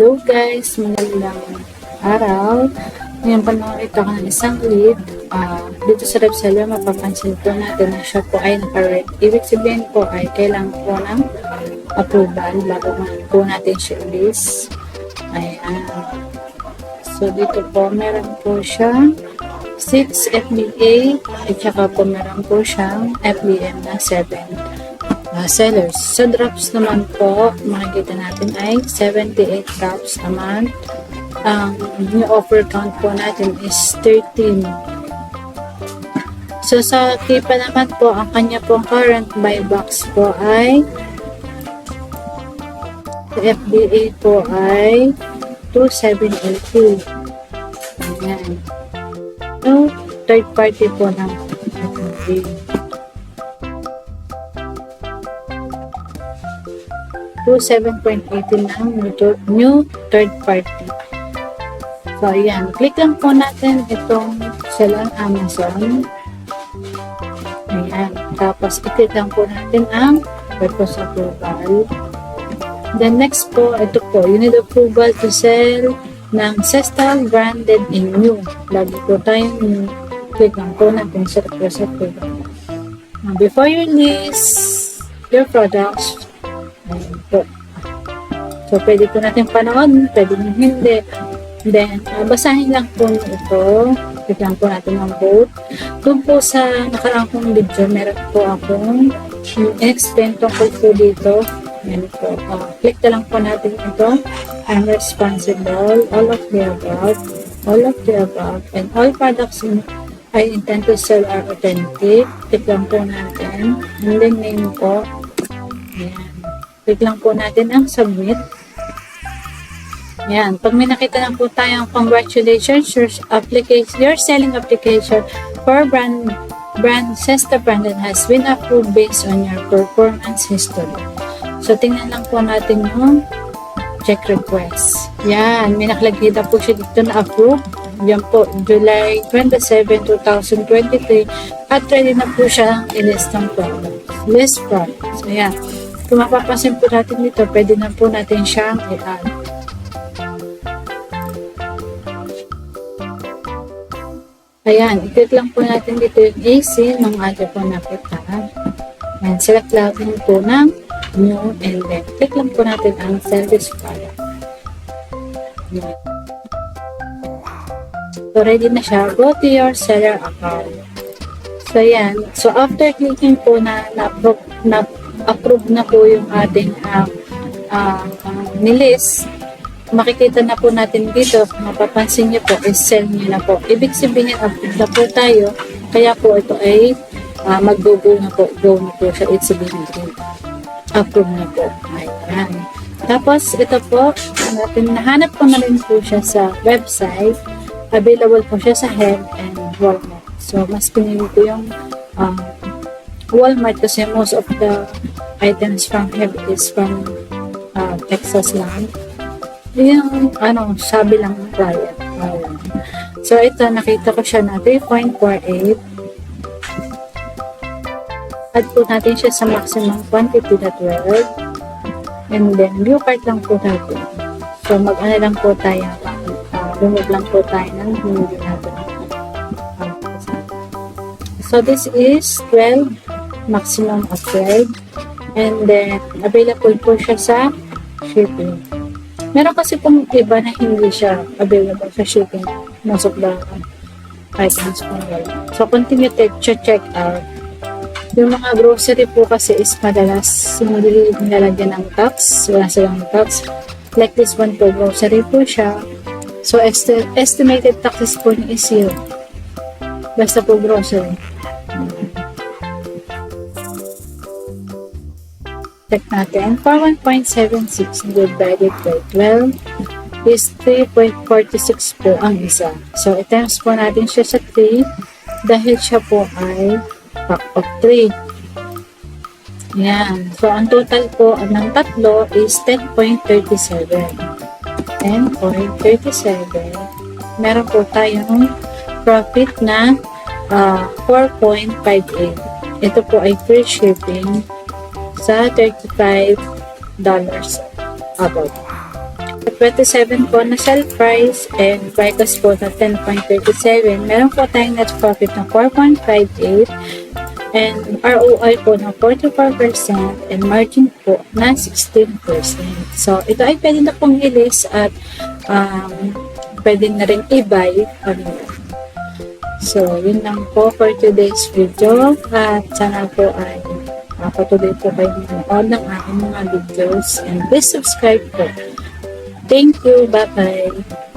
Hello guys, magandang araw. Ngayon pa nakita ko ng isang lead. Dito sa reseller, mapapansin po natin na siya po ay naka-red. Ibig sabihin po ay kailangan po ng approval bago po natin siya list. Ayan. So dito po, meron po siyang 6 FBA at saka po meron po siyang FBM na 7 sellers. Sa drops naman po, makikita natin ay 78 drops naman. Ang new offer count po natin is 13. So sa Kipa naman po, ang kanya pong current buy box po ay FBA po ay 2780. Ayan. So, third party po ng FBA. 27.18 ng new third party. So, ayan. Click lang po natin itong sell on Amazon. Ayan. Tapos, i-click lang po natin ang purpose approval. Then, next po, ito po. You need approval to sell ng Cestal branded in new. Lagi po tayong new. Click lang po natin sa purpose approval. Now, before you list your products, ayan po. So, pwede po natin panood, pwede nyo hindi. Then, basahin lang po ito. Click lang po natin ang vote. Doon po sa nakaraang kong video, meron po akong in-explain tungkol po dito. Ayan po. Click na lang po natin ito. I'm responsible, all of the above, and all products I intend to sell are authentic. Click lang po natin. And then, name po. Ayan. Click lang po natin ang submit. Ayan. Pag may nakita lang po tayong congratulations, your selling application for brand Cesta branded has been approved based on your performance history. So, tingnan lang po natin yung check request. Yan. May nakalagay po siya dito na approved. Yan po, July 27, 2023. At ready na po siya i-list ng products. List products. Ayan. Kung mapapansin po natin dito, pwede na po natin siyang i-add. Ayan. I-click lang po natin dito yung AC nung ato po nakita. Ayan. Select lang po ng new and then click lang po natin ang service product. Ayan. So, ready na siya. Go to your seller account. So, ayan. So, after clicking po na-approve na po yung ating nilist, makikita na po natin dito, mapapansin niyo po, is sell niyo na po. Ibig sabihin, approve na po tayo, kaya po ito ay mag-go na po. Go na po siya. It's sabihin approve na po. Ayan. Tapos, ito po, nahanap ko na rin po siya sa website. Available po siya sa Head and Walmart. So, mas pinili ko yung Walmart kasi most of the items from Head is from Texas lang. Yung, sabi lang ng client. So, ito, nakita ko siya na 3.48. Add po natin siya sa maximum quantity na 12. And then, view cart lang po natin. So, mag-ano lang po tayo. Remove lang po tayo ng hindi natin. So, this is 12. Maximum of 12. And then, available po siya sa shipping. Meron kasi pong iba na hindi siya available sa shipping. Most of the items po ngayon. So, continue to check out. Yung mga grocery po kasi is madalas hindi nilalagyan ng tax. Wala silang tax. Like this one po, grocery po siya. So, estimated taxes po niya is 0. Basta po grocery. Check natin. For 1.76 divided by 12 is 3.46 po ang isa. So, i-times po natin siya sa 3 dahil siya po ay pack of 3. Yan. So, ang total po ng tatlo is 10.37. 10.37. Meron po tayong profit na 4.58. Ito po ay free shipping sa $35 above. 27 po na sell price and buy cost po na 10.37. Meron po tayong net profit na 4.58 and ROI po na 44% and margin po na 16%. So, ito ay pwede na pong i-list at pwede na rin i-buy online. So, yun lang po for today's video at sana po ay patuloy po kayo manood ng aking mga videos and please subscribe po. Thank you. Bye-bye.